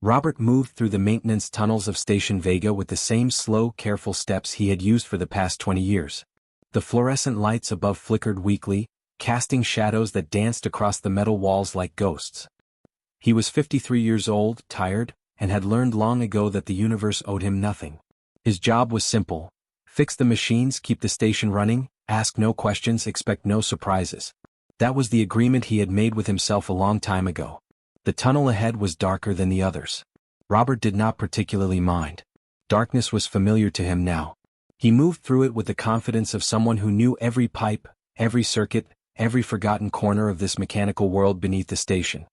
Robert moved through the maintenance tunnels of Station Vega with the same slow, careful steps he had used for the past 20 years. The fluorescent lights above flickered weakly, casting shadows that danced across the metal walls like ghosts. He was 53 years old, tired, and had learned long ago that the universe owed him nothing. His job was simple: fix the machines, keep the station running, ask no questions, expect no surprises. That was the agreement he had made with himself a long time ago. The tunnel ahead was darker than the others. Robert did not particularly mind. Darkness was familiar to him now. He moved through it with the confidence of someone who knew every pipe, every circuit, every forgotten corner of this mechanical world beneath the station.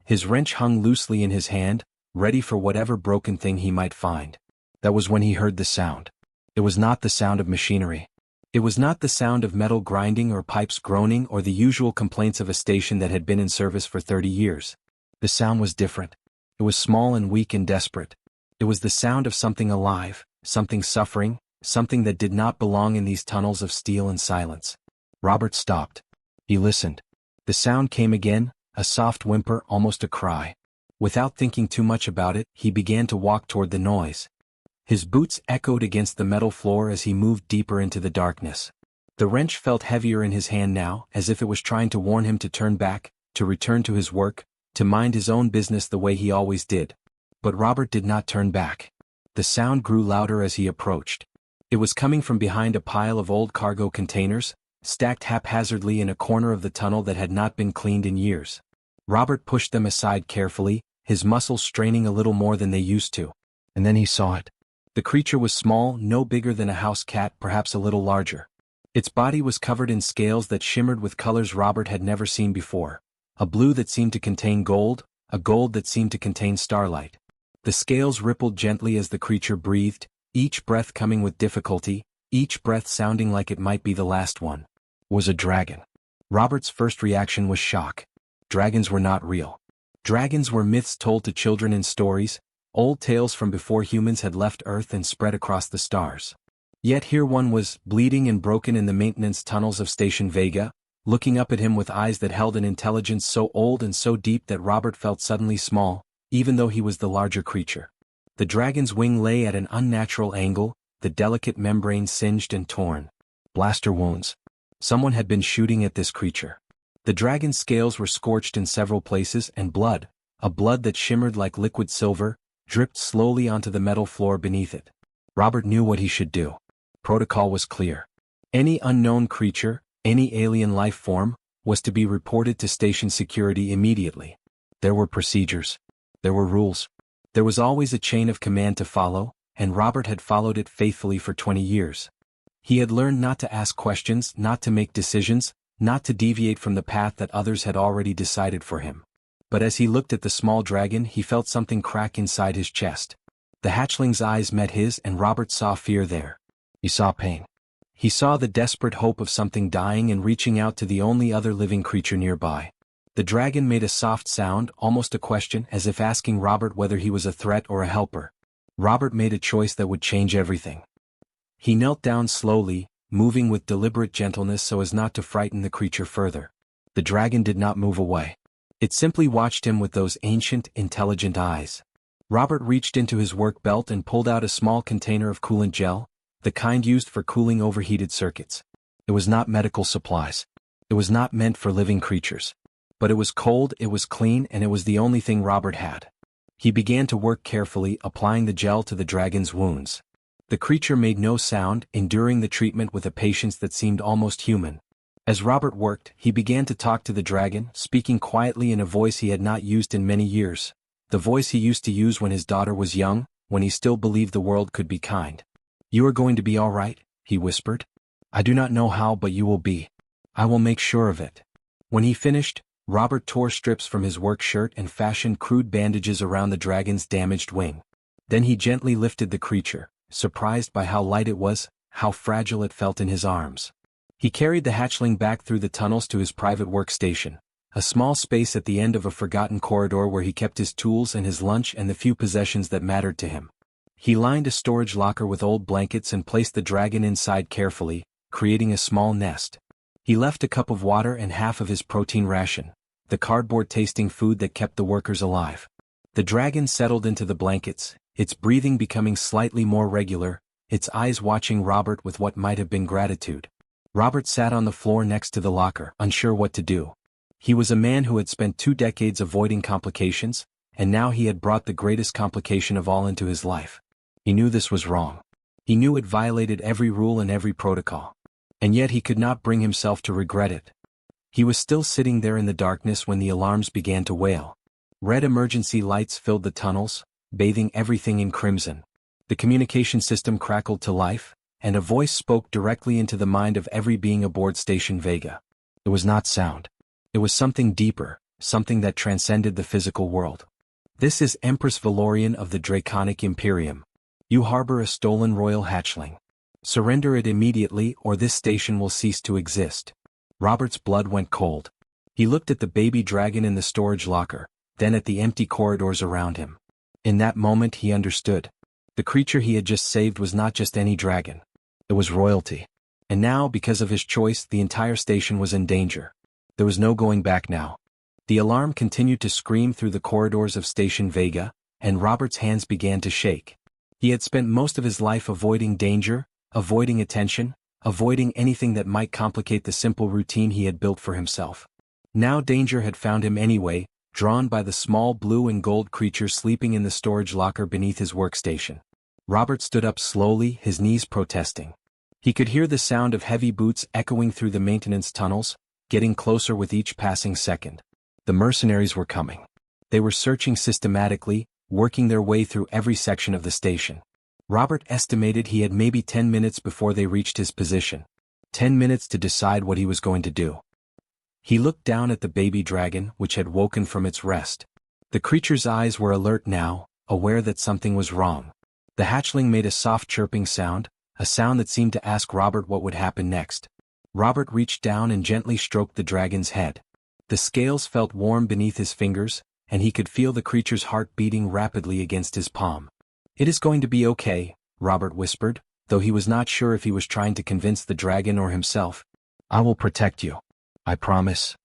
His wrench hung loosely in his hand, ready for whatever broken thing he might find. That was when he heard the sound. It was not the sound of machinery. It was not the sound of metal grinding or pipes groaning or the usual complaints of a station that had been in service for 30 years. The sound was different. It was small and weak and desperate. It was the sound of something alive, something suffering, something that did not belong in these tunnels of steel and silence. Robert stopped. He listened. The sound came again, a soft whimper, almost a cry. Without thinking too much about it, he began to walk toward the noise. His boots echoed against the metal floor as he moved deeper into the darkness. The wrench felt heavier in his hand now, as if it was trying to warn him to turn back, to return to his work, to mind his own business the way he always did. But Robert did not turn back. The sound grew louder as he approached. It was coming from behind a pile of old cargo containers, stacked haphazardly in a corner of the tunnel that had not been cleaned in years. Robert pushed them aside carefully, his muscles straining a little more than they used to. And then he saw it. The creature was small, no bigger than a house cat, perhaps a little larger. Its body was covered in scales that shimmered with colors Robert had never seen before. A blue that seemed to contain gold, a gold that seemed to contain starlight. The scales rippled gently as the creature breathed, each breath coming with difficulty, each breath sounding like it might be the last one. It was a dragon. Robert's first reaction was shock. Dragons were not real. Dragons were myths told to children in stories, old tales from before humans had left Earth and spread across the stars. Yet here one was, bleeding and broken in the maintenance tunnels of Station Vega, looking up at him with eyes that held an intelligence so old and so deep that Robert felt suddenly small, even though he was the larger creature. The dragon's wing lay at an unnatural angle, the delicate membrane singed and torn. Blaster wounds. Someone had been shooting at this creature. The dragon's scales were scorched in several places, and blood, a blood that shimmered like liquid silver, dripped slowly onto the metal floor beneath it. Robert knew what he should do. Protocol was clear. Any unknown creature, any alien life form, was to be reported to station security immediately. There were procedures. There were rules. There was always a chain of command to follow, and Robert had followed it faithfully for 20 years. He had learned not to ask questions, not to make decisions, not to deviate from the path that others had already decided for him. But as he looked at the small dragon, he felt something crack inside his chest. The hatchling's eyes met his, and Robert saw fear there. He saw pain. He saw the desperate hope of something dying and reaching out to the only other living creature nearby. The dragon made a soft sound, almost a question, as if asking Robert whether he was a threat or a helper. Robert made a choice that would change everything. He knelt down slowly, moving with deliberate gentleness so as not to frighten the creature further. The dragon did not move away. It simply watched him with those ancient, intelligent eyes. Robert reached into his work belt and pulled out a small container of coolant gel, the kind used for cooling overheated circuits. It was not medical supplies. It was not meant for living creatures. But it was cold, it was clean, and it was the only thing Robert had. He began to work carefully, applying the gel to the dragon's wounds. The creature made no sound, enduring the treatment with a patience that seemed almost human. As Robert worked, he began to talk to the dragon, speaking quietly in a voice he had not used in many years. The voice he used to use when his daughter was young, when he still believed the world could be kind. "You are going to be all right," he whispered. "I do not know how, but you will be. I will make sure of it." When he finished, Robert tore strips from his work shirt and fashioned crude bandages around the dragon's damaged wing. Then he gently lifted the creature, surprised by how light it was, how fragile it felt in his arms. He carried the hatchling back through the tunnels to his private workstation, a small space at the end of a forgotten corridor where he kept his tools and his lunch and the few possessions that mattered to him. He lined a storage locker with old blankets and placed the dragon inside carefully, creating a small nest. He left a cup of water and half of his protein ration, the cardboard-tasting food that kept the workers alive. The dragon settled into the blankets, its breathing becoming slightly more regular, its eyes watching Robert with what might have been gratitude. Robert sat on the floor next to the locker, unsure what to do. He was a man who had spent 2 decades avoiding complications, and now he had brought the greatest complication of all into his life. He knew this was wrong. He knew it violated every rule and every protocol. And yet he could not bring himself to regret it. He was still sitting there in the darkness when the alarms began to wail. Red emergency lights filled the tunnels, bathing everything in crimson. The communication system crackled to life, and a voice spoke directly into the mind of every being aboard Station Vega. It was not sound. It was something deeper, something that transcended the physical world. This is Empress Valorian of the Draconic Imperium. You harbor a stolen royal hatchling. Surrender it immediately or this station will cease to exist. Robert's blood went cold. He looked at the baby dragon in the storage locker, then at the empty corridors around him. In that moment he understood. The creature he had just saved was not just any dragon. It was royalty. And now, because of his choice, the entire station was in danger. There was no going back now. The alarm continued to scream through the corridors of Station Vega, and Robert's hands began to shake. He had spent most of his life avoiding danger, avoiding attention, avoiding anything that might complicate the simple routine he had built for himself. Now danger had found him anyway, drawn by the small blue and gold creature sleeping in the storage locker beneath his workstation. Robert stood up slowly, his knees protesting. He could hear the sound of heavy boots echoing through the maintenance tunnels, getting closer with each passing second. The mercenaries were coming. They were searching systematically, working their way through every section of the station. Robert estimated he had maybe 10 minutes before they reached his position. 10 minutes to decide what he was going to do. He looked down at the baby dragon, which had woken from its rest. The creature's eyes were alert now, aware that something was wrong. The hatchling made a soft chirping sound, a sound that seemed to ask Robert what would happen next. Robert reached down and gently stroked the dragon's head. The scales felt warm beneath his fingers, and he could feel the creature's heart beating rapidly against his palm. "It is going to be okay," Robert whispered, though he was not sure if he was trying to convince the dragon or himself. "I will protect you. I promise."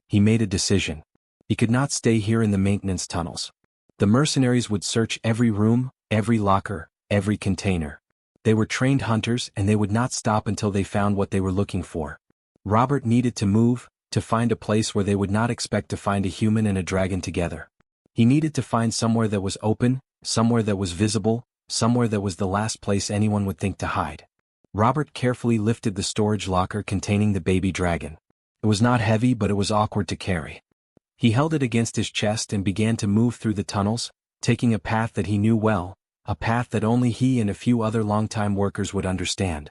He made a decision. He could not stay here in the maintenance tunnels. The mercenaries would search every room, every locker, every container. They were trained hunters and they would not stop until they found what they were looking for. Robert needed to move, to find a place where they would not expect to find a human and a dragon together. He needed to find somewhere that was open, somewhere that was visible, somewhere that was the last place anyone would think to hide. Robert carefully lifted the storage locker containing the baby dragon. It was not heavy, but it was awkward to carry. He held it against his chest and began to move through the tunnels, taking a path that he knew well, a path that only he and a few other longtime workers would understand.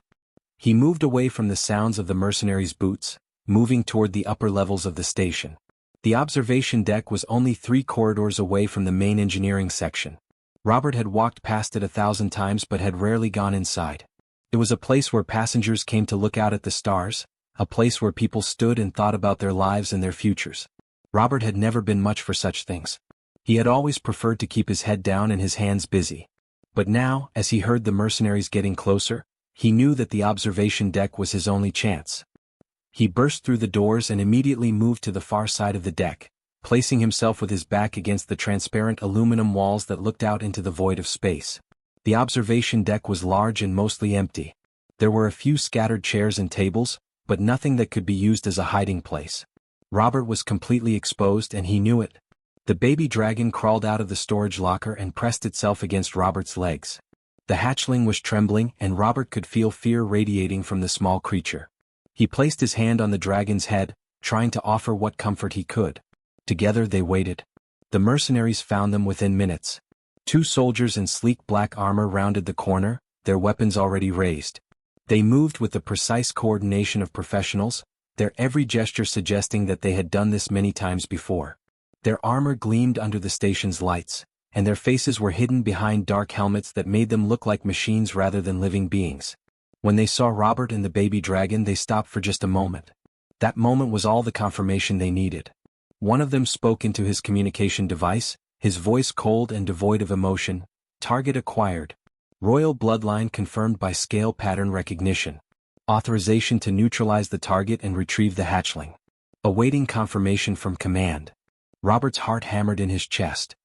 He moved away from the sounds of the mercenaries' boots, moving toward the upper levels of the station. The observation deck was only 3 corridors away from the main engineering section. Robert had walked past it 1,000 times but had rarely gone inside. It was a place where passengers came to look out at the stars, a place where people stood and thought about their lives and their futures. Robert had never been much for such things. He had always preferred to keep his head down and his hands busy. But now, as he heard the mercenaries getting closer, he knew that the observation deck was his only chance. He burst through the doors and immediately moved to the far side of the deck, placing himself with his back against the transparent aluminum walls that looked out into the void of space. The observation deck was large and mostly empty. There were a few scattered chairs and tables, but nothing that could be used as a hiding place. Robert was completely exposed and he knew it. The baby dragon crawled out of the storage locker and pressed itself against Robert's legs. The hatchling was trembling and Robert could feel fear radiating from the small creature. He placed his hand on the dragon's head, trying to offer what comfort he could. Together they waited. The mercenaries found them within minutes. 2 soldiers in sleek black armor rounded the corner, their weapons already raised. They moved with the precise coordination of professionals, their every gesture suggesting that they had done this many times before. Their armor gleamed under the station's lights, and their faces were hidden behind dark helmets that made them look like machines rather than living beings. When they saw Robert and the baby dragon, they stopped for just a moment. That moment was all the confirmation they needed. One of them spoke into his communication device, his voice cold and devoid of emotion. "Target acquired. Royal bloodline confirmed by scale pattern recognition. Authorization to neutralize the target and retrieve the hatchling. Awaiting confirmation from command." Robert's heart hammered in his chest.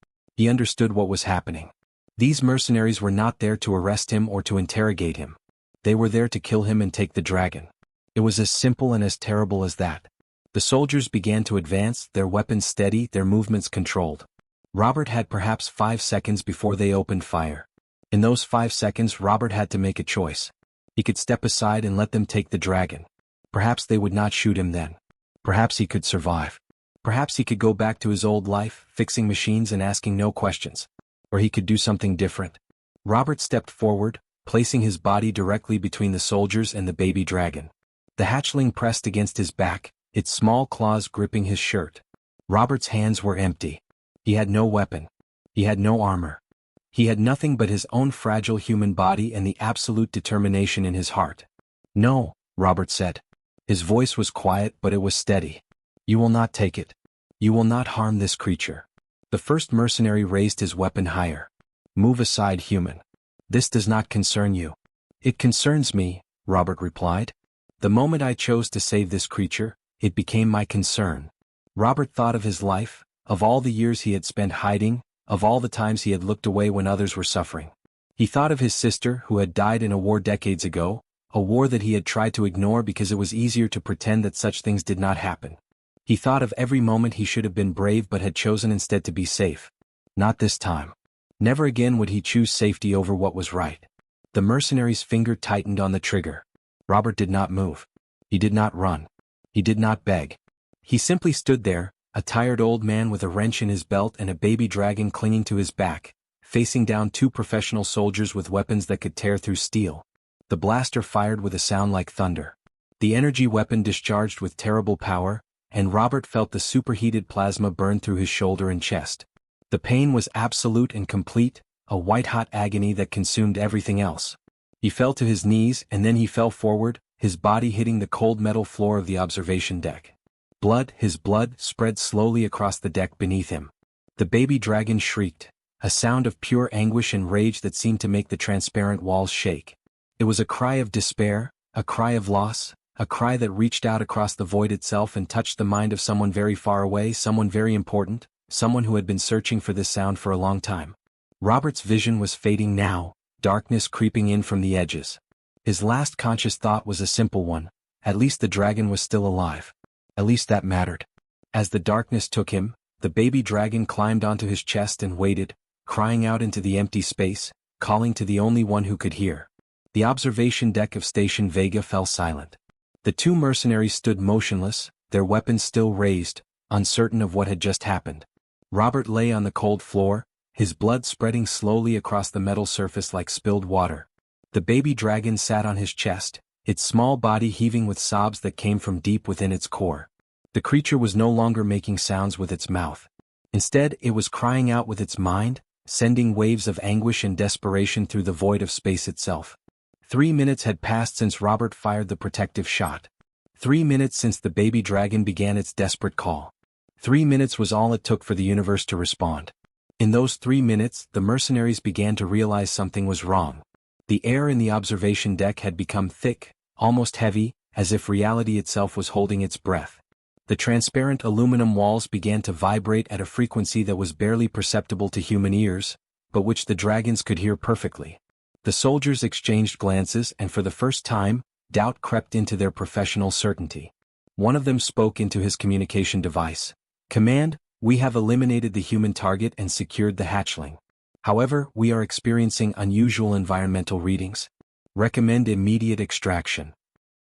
He understood what was happening. These mercenaries were not there to arrest him or to interrogate him. They were there to kill him and take the dragon. It was as simple and as terrible as that. The soldiers began to advance, their weapons steady, their movements controlled. Robert had perhaps 5 seconds before they opened fire. In those 5 seconds Robert had to make a choice. He could step aside and let them take the dragon. Perhaps they would not shoot him then. Perhaps he could survive. Perhaps he could go back to his old life, fixing machines and asking no questions. Or he could do something different. Robert stepped forward, placing his body directly between the soldiers and the baby dragon. The hatchling pressed against his back, its small claws gripping his shirt. Robert's hands were empty. He had no weapon. He had no armor. He had nothing but his own fragile human body and the absolute determination in his heart. "No," Robert said. His voice was quiet but it was steady. "You will not take it. You will not harm this creature." The first mercenary raised his weapon higher. "Move aside, human. This does not concern you." "It concerns me," Robert replied. "The moment I chose to save this creature, it became my concern." Robert thought of his life, of all the years he had spent hiding, of all the times he had looked away when others were suffering. He thought of his sister who had died in a war decades ago, a war that he had tried to ignore because it was easier to pretend that such things did not happen. He thought of every moment he should have been brave but had chosen instead to be safe. Not this time. Never again would he choose safety over what was right. The mercenary's finger tightened on the trigger. Robert did not move. He did not run. He did not beg. He simply stood there, a tired old man with a wrench in his belt and a baby dragon clinging to his back, facing down 2 professional soldiers with weapons that could tear through steel. The blaster fired with a sound like thunder. The energy weapon discharged with terrible power, and Robert felt the superheated plasma burn through his shoulder and chest. The pain was absolute and complete, a white-hot agony that consumed everything else. He fell to his knees and then he fell forward, his body hitting the cold metal floor of the observation deck. His blood, spread slowly across the deck beneath him. The baby dragon shrieked, a sound of pure anguish and rage that seemed to make the transparent walls shake. It was a cry of despair, a cry of loss, a cry that reached out across the void itself and touched the mind of someone very far away, someone very important, someone who had been searching for this sound for a long time. Robert's vision was fading now, darkness creeping in from the edges. His last conscious thought was a simple one: at least the dragon was still alive. At least that mattered. As the darkness took him, the baby dragon climbed onto his chest and waited, crying out into the empty space, calling to the only one who could hear. The observation deck of Station Vega fell silent. The 2 mercenaries stood motionless, their weapons still raised, uncertain of what had just happened. Robert lay on the cold floor, his blood spreading slowly across the metal surface like spilled water. The baby dragon sat on his chest, its small body heaving with sobs that came from deep within its core. The creature was no longer making sounds with its mouth. Instead, it was crying out with its mind, sending waves of anguish and desperation through the void of space itself. 3 minutes had passed since Robert fired the protective shot. 3 minutes since the baby dragon began its desperate call. 3 minutes was all it took for the universe to respond. In those 3 minutes, the mercenaries began to realize something was wrong. The air in the observation deck had become thick, almost heavy, as if reality itself was holding its breath. The transparent aluminum walls began to vibrate at a frequency that was barely perceptible to human ears, but which the dragons could hear perfectly. The soldiers exchanged glances and for the first time, doubt crept into their professional certainty. One of them spoke into his communication device. "Command, we have eliminated the human target and secured the hatchling. However, we are experiencing unusual environmental readings. Recommend immediate extraction."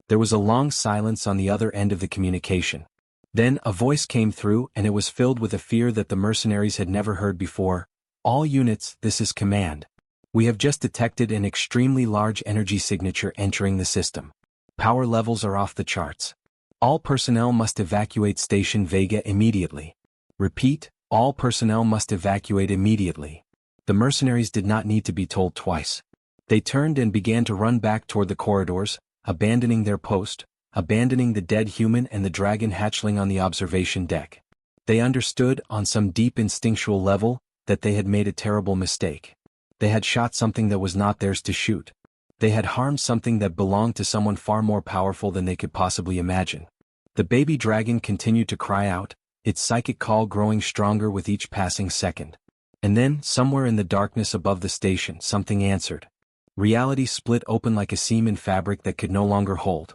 There was a long silence on the other end of the communication. Then a voice came through and it was filled with a fear that the mercenaries had never heard before. "All units, this is command. We have just detected an extremely large energy signature entering the system. Power levels are off the charts. All personnel must evacuate Station Vega immediately. Repeat, all personnel must evacuate immediately." The mercenaries did not need to be told twice. They turned and began to run back toward the corridors, abandoning their post, abandoning the dead human and the dragon hatchling on the observation deck. They understood, on some deep instinctual level, that they had made a terrible mistake. They had shot something that was not theirs to shoot. They had harmed something that belonged to someone far more powerful than they could possibly imagine. The baby dragon continued to cry out, its psychic call growing stronger with each passing second. And then, somewhere in the darkness above the station, something answered. Reality split open like a seam in fabric that could no longer hold.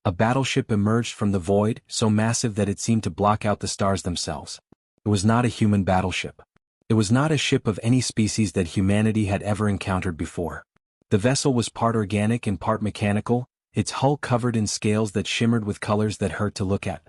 A battleship emerged from the void, so massive that it seemed to block out the stars themselves. It was not a human battleship. It was not a ship of any species that humanity had ever encountered before. The vessel was part organic and part mechanical, its hull covered in scales that shimmered with colors that hurt to look at.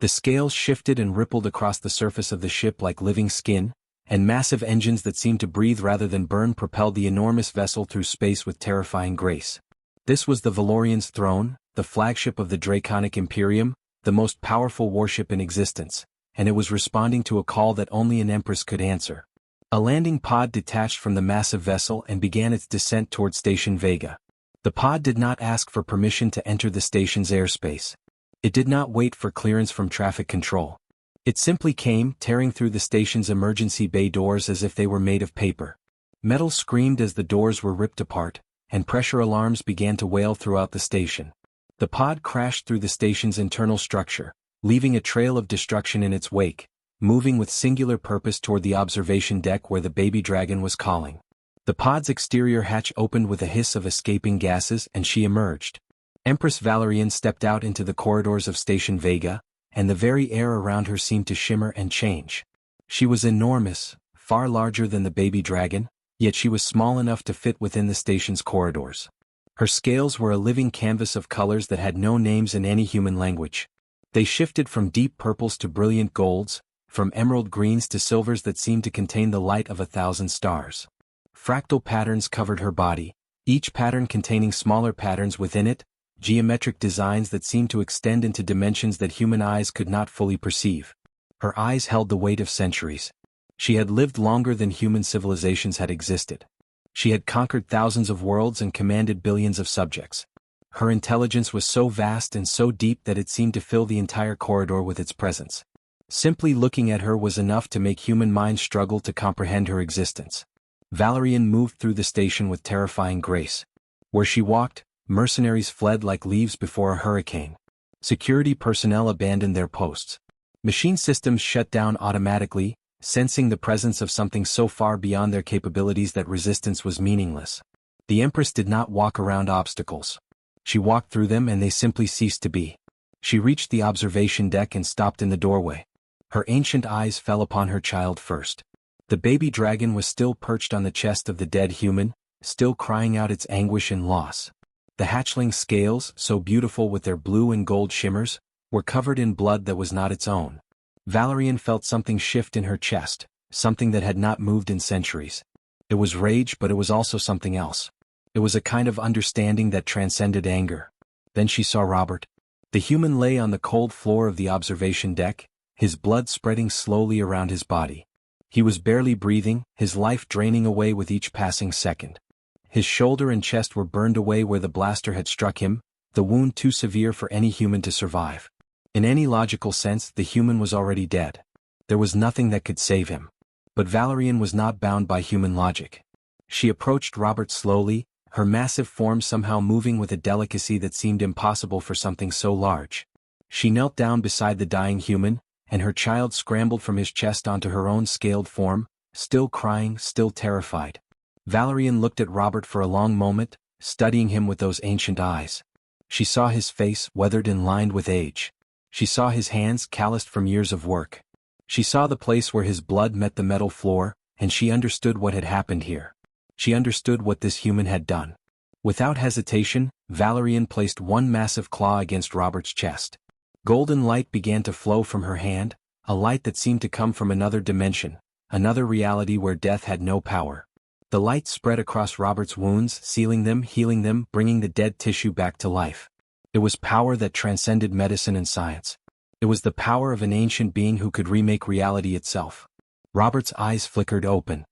The scales shifted and rippled across the surface of the ship like living skin, and massive engines that seemed to breathe rather than burn propelled the enormous vessel through space with terrifying grace. This was the Valorian's throne, the flagship of the Draconic Imperium, the most powerful warship in existence, and it was responding to a call that only an Empress could answer. A landing pod detached from the massive vessel and began its descent toward Station Vega. The pod did not ask for permission to enter the station's airspace. It did not wait for clearance from traffic control. It simply came, tearing through the station's emergency bay doors as if they were made of paper. Metal screamed as the doors were ripped apart, and pressure alarms began to wail throughout the station. The pod crashed through the station's internal structure, leaving a trail of destruction in its wake, moving with singular purpose toward the observation deck where the baby dragon was calling. The pod's exterior hatch opened with a hiss of escaping gases and she emerged. Empress Valerian stepped out into the corridors of Station Vega, and the very air around her seemed to shimmer and change. She was enormous, far larger than the baby dragon, yet she was small enough to fit within the station's corridors. Her scales were a living canvas of colors that had no names in any human language. They shifted from deep purples to brilliant golds, from emerald greens to silvers that seemed to contain the light of 1,000 stars. Fractal patterns covered her body, each pattern containing smaller patterns within it, geometric designs that seemed to extend into dimensions that human eyes could not fully perceive. Her eyes held the weight of centuries. She had lived longer than human civilizations had existed. She had conquered thousands of worlds and commanded billions of subjects. Her intelligence was so vast and so deep that it seemed to fill the entire corridor with its presence. Simply looking at her was enough to make human minds struggle to comprehend her existence. Valerian moved through the station with terrifying grace. Where she walked, mercenaries fled like leaves before a hurricane. Security personnel abandoned their posts. Machine systems shut down automatically, sensing the presence of something so far beyond their capabilities that resistance was meaningless. The Empress did not walk around obstacles. She walked through them and they simply ceased to be. She reached the observation deck and stopped in the doorway. Her ancient eyes fell upon her child first. The baby dragon was still perched on the chest of the dead human, still crying out its anguish and loss. The hatchling scales, so beautiful with their blue and gold shimmers, were covered in blood that was not its own. Valerian felt something shift in her chest, something that had not moved in centuries. It was rage, but it was also something else. It was a kind of understanding that transcended anger. Then she saw Robert. The human lay on the cold floor of the observation deck, his blood spreading slowly around his body. He was barely breathing, his life draining away with each passing second. His shoulder and chest were burned away where the blaster had struck him, the wound too severe for any human to survive. In any logical sense, the human was already dead. There was nothing that could save him. But Valerian was not bound by human logic. She approached Robert slowly, her massive form somehow moving with a delicacy that seemed impossible for something so large. She knelt down beside the dying human, and her child scrambled from his chest onto her own scaled form, still crying, still terrified. Valerian looked at Robert for a long moment, studying him with those ancient eyes. She saw his face, weathered and lined with age. She saw his hands, calloused from years of work. She saw the place where his blood met the metal floor, and she understood what had happened here. She understood what this human had done. Without hesitation, Valerian placed one massive claw against Robert's chest. Golden light began to flow from her hand, a light that seemed to come from another dimension, another reality where death had no power. The light spread across Robert's wounds, sealing them, healing them, bringing the dead tissue back to life. It was power that transcended medicine and science. It was the power of an ancient being who could remake reality itself. Robert's eyes flickered open.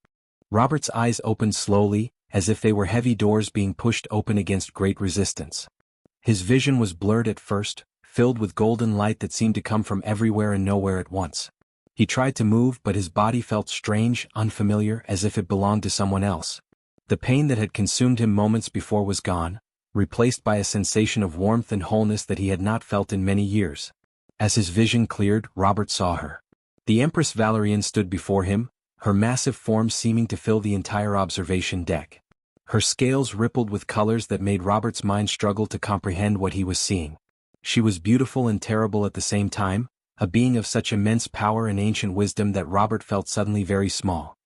Robert's eyes opened slowly, as if they were heavy doors being pushed open against great resistance. His vision was blurred at first, filled with golden light that seemed to come from everywhere and nowhere at once. He tried to move, but his body felt strange, unfamiliar, as if it belonged to someone else. The pain that had consumed him moments before was gone, replaced by a sensation of warmth and wholeness that he had not felt in many years. As his vision cleared, Robert saw her. The Empress Valerian stood before him, her massive form seeming to fill the entire observation deck. Her scales rippled with colors that made Robert's mind struggle to comprehend what he was seeing. She was beautiful and terrible at the same time, a being of such immense power and ancient wisdom that Robert felt suddenly very small.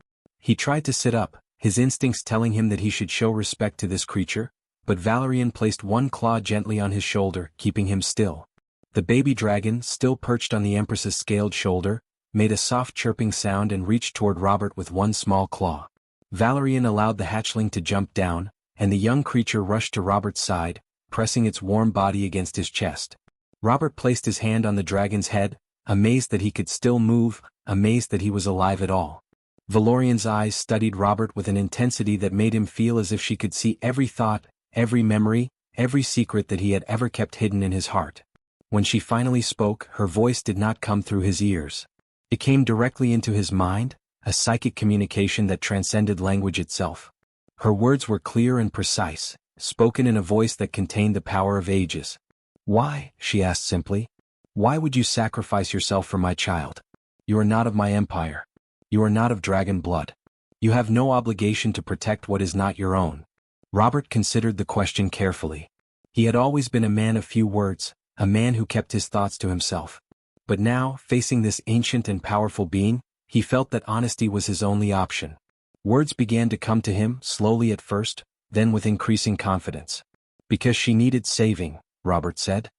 He tried to sit up, his instincts telling him that he should show respect to this creature, but Valerian placed one claw gently on his shoulder, keeping him still. The baby dragon, still perched on the Empress's scaled shoulder, made a soft chirping sound and reached toward Robert with one small claw. Valerian allowed the hatchling to jump down, and the young creature rushed to Robert's side, pressing its warm body against his chest. Robert placed his hand on the dragon's head, amazed that he could still move, amazed that he was alive at all. Valerian's eyes studied Robert with an intensity that made him feel as if she could see every thought, every memory, every secret that he had ever kept hidden in his heart. When she finally spoke, her voice did not come through his ears. It came directly into his mind, a psychic communication that transcended language itself. Her words were clear and precise, spoken in a voice that contained the power of ages. "Why?" she asked simply. "Why would you sacrifice yourself for my child? You are not of my empire. You are not of dragon blood. You have no obligation to protect what is not your own." Robert considered the question carefully. He had always been a man of few words, a man who kept his thoughts to himself. But now, facing this ancient and powerful being, he felt that honesty was his only option. Words began to come to him, slowly at first, then with increasing confidence. "Because she needed saving," Robert said.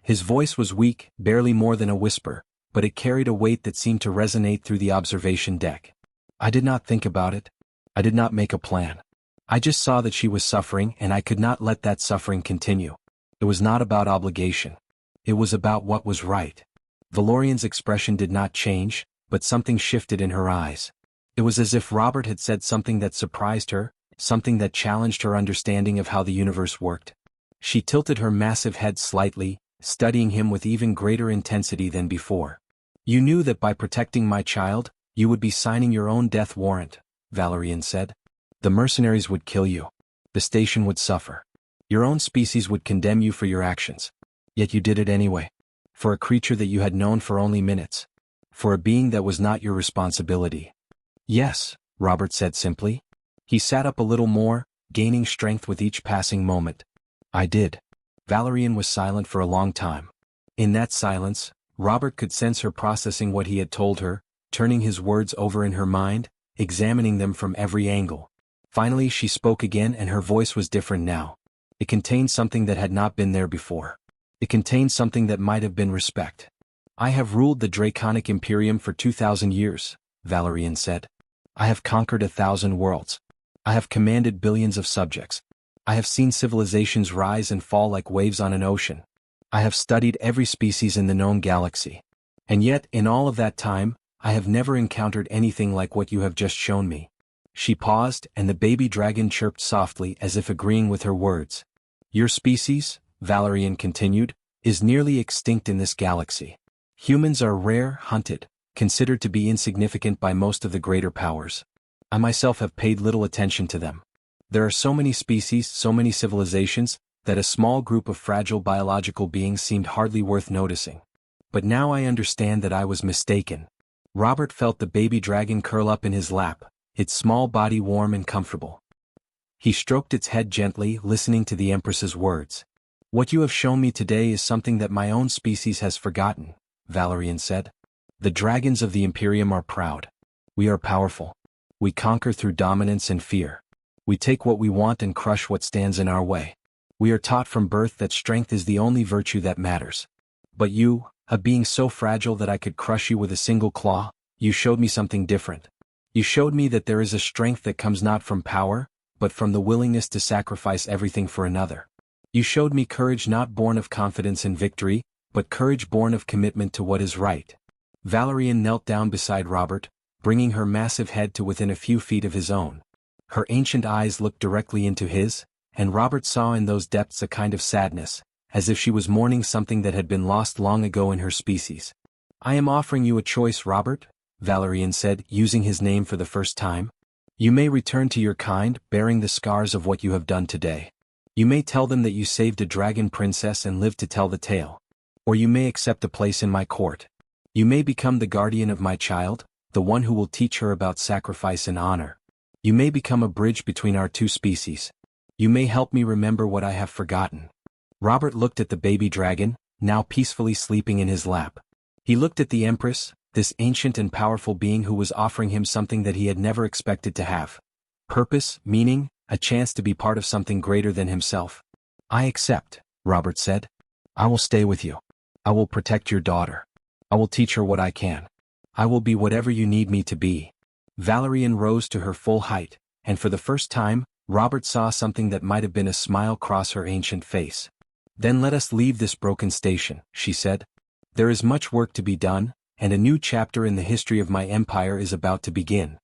His voice was weak, barely more than a whisper, but it carried a weight that seemed to resonate through the observation deck. "I did not think about it. I did not make a plan. I just saw that she was suffering and I could not let that suffering continue. It was not about obligation. It was about what was right." Valerian's expression did not change, but something shifted in her eyes. It was as if Robert had said something that surprised her, something that challenged her understanding of how the universe worked. She tilted her massive head slightly, studying him with even greater intensity than before. "You knew that by protecting my child, you would be signing your own death warrant," Valerian said. "The mercenaries would kill you. The station would suffer. Your own species would condemn you for your actions. Yet you did it anyway. For a creature that you had known for only minutes. For a being that was not your responsibility." "Yes," Robert said simply. He sat up a little more, gaining strength with each passing moment. "I did." Valerian was silent for a long time. In that silence, Robert could sense her processing what he had told her, turning his words over in her mind, examining them from every angle. Finally she spoke again, and her voice was different now. It contained something that had not been there before. It contained something that might have been respect. "I have ruled the Draconic Imperium for 2,000 years, Valerian said. "I have conquered 1,000 worlds. I have commanded billions of subjects. I have seen civilizations rise and fall like waves on an ocean. I have studied every species in the known galaxy. And yet, in all of that time, I have never encountered anything like what you have just shown me." She paused, and the baby dragon chirped softly as if agreeing with her words. "Your species," Valerian continued, "is nearly extinct in this galaxy. Humans are rare, hunted, considered to be insignificant by most of the greater powers. I myself have paid little attention to them. There are so many species, so many civilizations, that a small group of fragile biological beings seemed hardly worth noticing. But now I understand that I was mistaken." Robert felt the baby dragon curl up in his lap, its small body warm and comfortable. He stroked its head gently, listening to the Empress's words. "What you have shown me today is something that my own species has forgotten," Valerian said. "The dragons of the Imperium are proud. We are powerful. We conquer through dominance and fear. We take what we want and crush what stands in our way. We are taught from birth that strength is the only virtue that matters. But you, a being so fragile that I could crush you with a single claw, you showed me something different. You showed me that there is a strength that comes not from power, but from the willingness to sacrifice everything for another. You showed me courage not born of confidence in victory, but courage born of commitment to what is right." Valerian knelt down beside Robert, bringing her massive head to within a few feet of his own. Her ancient eyes looked directly into his, and Robert saw in those depths a kind of sadness, as if she was mourning something that had been lost long ago in her species. "I am offering you a choice, Robert," Valerian said, using his name for the first time. "You may return to your kind, bearing the scars of what you have done today. You may tell them that you saved a dragon princess and lived to tell the tale. Or you may accept a place in my court. You may become the guardian of my child, the one who will teach her about sacrifice and honor. You may become a bridge between our two species. You may help me remember what I have forgotten." Robert looked at the baby dragon, now peacefully sleeping in his lap. He looked at the Empress, this ancient and powerful being who was offering him something that he had never expected to have. Purpose, meaning, a chance to be part of something greater than himself. "I accept," Robert said. "I will stay with you. I will protect your daughter. I will teach her what I can. I will be whatever you need me to be." Valerian rose to her full height, and for the first time, Robert saw something that might have been a smile cross her ancient face. "Then let us leave this broken station," she said. "There is much work to be done, and a new chapter in the history of my empire is about to begin."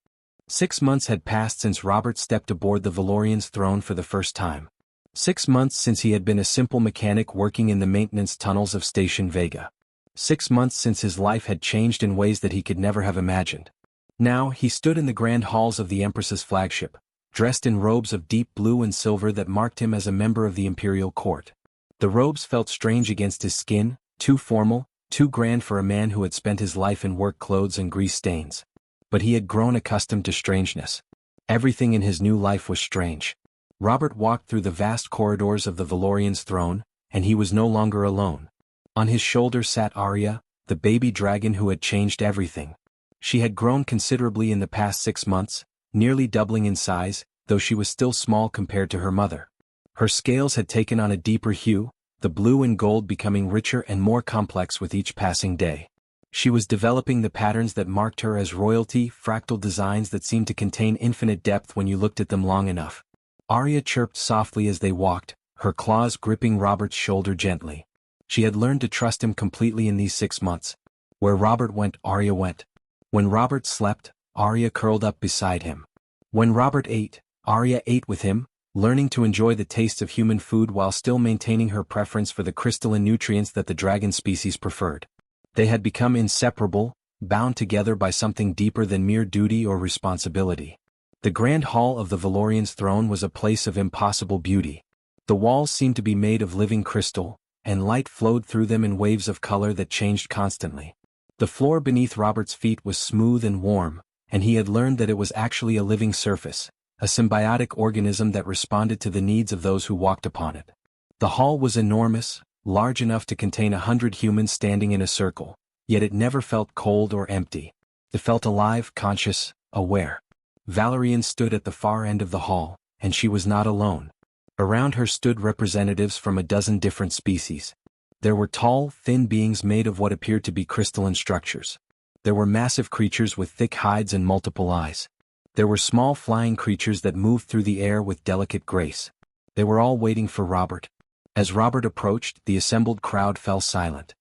6 months had passed since Robert stepped aboard the Valorian's throne for the first time. 6 months since he had been a simple mechanic working in the maintenance tunnels of Station Vega. 6 months since his life had changed in ways that he could never have imagined. Now he stood in the grand halls of the Empress's flagship, dressed in robes of deep blue and silver that marked him as a member of the imperial court. The robes felt strange against his skin, too formal, too grand for a man who had spent his life in work clothes and grease stains. But he had grown accustomed to strangeness. Everything in his new life was strange. Robert walked through the vast corridors of the Valorian's throne, and he was no longer alone. On his shoulder sat Arya, the baby dragon who had changed everything. She had grown considerably in the past 6 months, nearly doubling in size, though she was still small compared to her mother. Her scales had taken on a deeper hue, the blue and gold becoming richer and more complex with each passing day. She was developing the patterns that marked her as royalty, fractal designs that seemed to contain infinite depth when you looked at them long enough. Arya chirped softly as they walked, her claws gripping Robert's shoulder gently. She had learned to trust him completely in these 6 months. Where Robert went, Arya went. When Robert slept, Arya curled up beside him. When Robert ate, Arya ate with him, learning to enjoy the taste of human food while still maintaining her preference for the crystalline nutrients that the dragon species preferred. They had become inseparable, bound together by something deeper than mere duty or responsibility. The grand hall of the Valorian's throne was a place of impossible beauty. The walls seemed to be made of living crystal, and light flowed through them in waves of color that changed constantly. The floor beneath Robert's feet was smooth and warm, and he had learned that it was actually a living surface, a symbiotic organism that responded to the needs of those who walked upon it. The hall was enormous, large enough to contain 100 humans standing in a circle, yet it never felt cold or empty. It felt alive, conscious, aware. Valerian stood at the far end of the hall, and she was not alone. Around her stood representatives from a dozen different species. There were tall, thin beings made of what appeared to be crystalline structures. There were massive creatures with thick hides and multiple eyes. There were small flying creatures that moved through the air with delicate grace. They were all waiting for Robert. As Robert approached, the assembled crowd fell silent.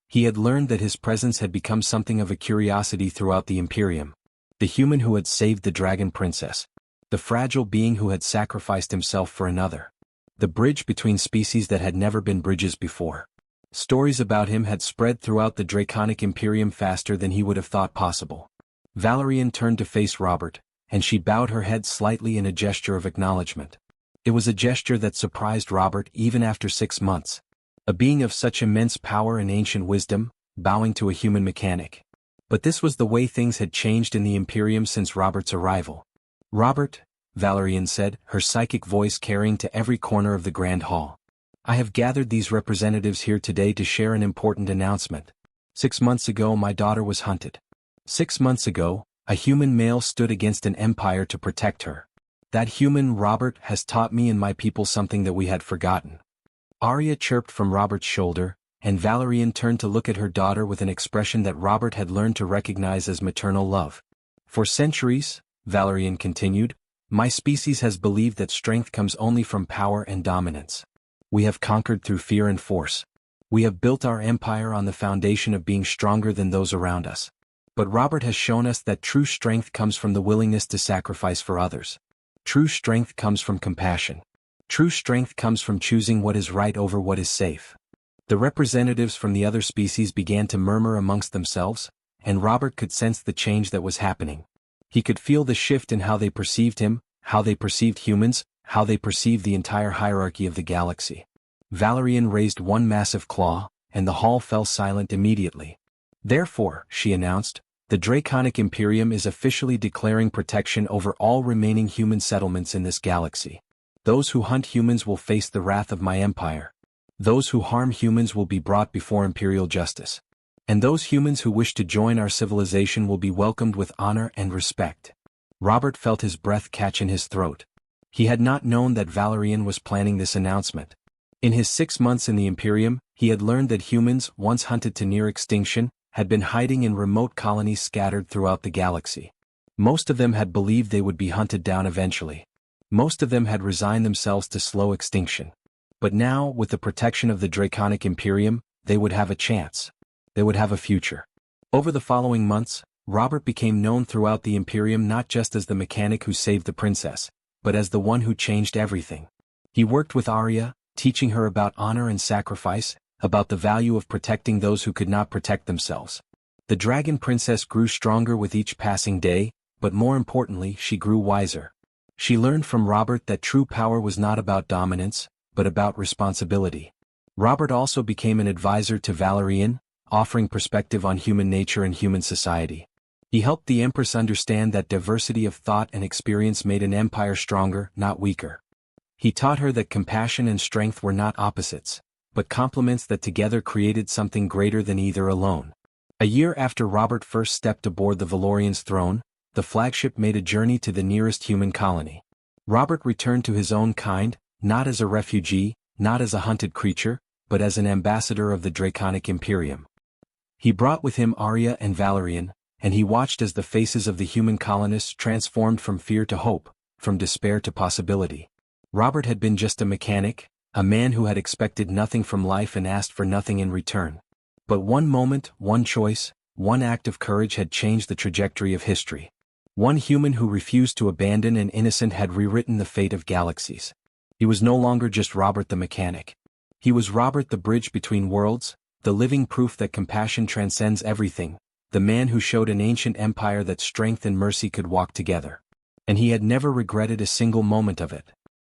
He had learned that his presence had become something of a curiosity throughout the Imperium. The human who had saved the dragon princess. The fragile being who had sacrificed himself for another. The bridge between species that had never been bridges before. Stories about him had spread throughout the Draconic Imperium faster than he would have thought possible. Valerian turned to face Robert, and she bowed her head slightly in a gesture of acknowledgement. It was a gesture that surprised Robert even after 6 months. A being of such immense power and ancient wisdom, bowing to a human mechanic. But this was the way things had changed in the Imperium since Robert's arrival. "Robert," Valerian said, her psychic voice carrying to every corner of the grand hall. "I have gathered these representatives here today to share an important announcement. 6 months ago my daughter was hunted. 6 months ago, a human male stood against an empire to protect her. That human, Robert, has taught me and my people something that we had forgotten." Arya chirped from Robert's shoulder, and Valerian turned to look at her daughter with an expression that Robert had learned to recognize as maternal love. "For centuries," Valerian continued, "my species has believed that strength comes only from power and dominance. We have conquered through fear and force. We have built our empire on the foundation of being stronger than those around us. But Robert has shown us that true strength comes from the willingness to sacrifice for others. True strength comes from compassion. True strength comes from choosing what is right over what is safe." The representatives from the other species began to murmur amongst themselves, and Robert could sense the change that was happening. He could feel the shift in how they perceived him, how they perceived humans, how they perceived the entire hierarchy of the galaxy. Valerian raised one massive claw, and the hall fell silent immediately. "Therefore," she announced, The Draconic Imperium is officially declaring protection over all remaining human settlements in this galaxy. Those who hunt humans will face the wrath of my empire. Those who harm humans will be brought before imperial justice. And those humans who wish to join our civilization will be welcomed with honor and respect. Robert felt his breath catch in his throat. He had not known that Valerian was planning this announcement. In his 6 months in the Imperium, he had learned that humans, once hunted to near extinction, had been hiding in remote colonies scattered throughout the galaxy. Most of them had believed they would be hunted down eventually. Most of them had resigned themselves to slow extinction. But now, with the protection of the Draconic Imperium, they would have a chance. They would have a future. Over the following months, Robert became known throughout the Imperium not just as the mechanic who saved the princess, but as the one who changed everything. He worked with Arya, teaching her about honor and sacrifice, about the value of protecting those who could not protect themselves. The Dragon Princess grew stronger with each passing day, but more importantly, she grew wiser. She learned from Robert that true power was not about dominance, but about responsibility. Robert also became an advisor to Valerian, offering perspective on human nature and human society. He helped the Empress understand that diversity of thought and experience made an empire stronger, not weaker. He taught her that compassion and strength were not opposites, but complements that together created something greater than either alone. A year after Robert first stepped aboard the Valorian's throne, the flagship made a journey to the nearest human colony. Robert returned to his own kind, not as a refugee, not as a hunted creature, but as an ambassador of the Draconic Imperium. He brought with him Arya and Valerian, and he watched as the faces of the human colonists transformed from fear to hope, from despair to possibility. Robert had been just a mechanic, a man who had expected nothing from life and asked for nothing in return. But one moment, one choice, one act of courage had changed the trajectory of history. One human who refused to abandon an innocent had rewritten the fate of galaxies. He was no longer just Robert the mechanic. He was Robert the bridge between worlds, the living proof that compassion transcends everything, the man who showed an ancient empire that strength and mercy could walk together. And he had never regretted a single moment of it.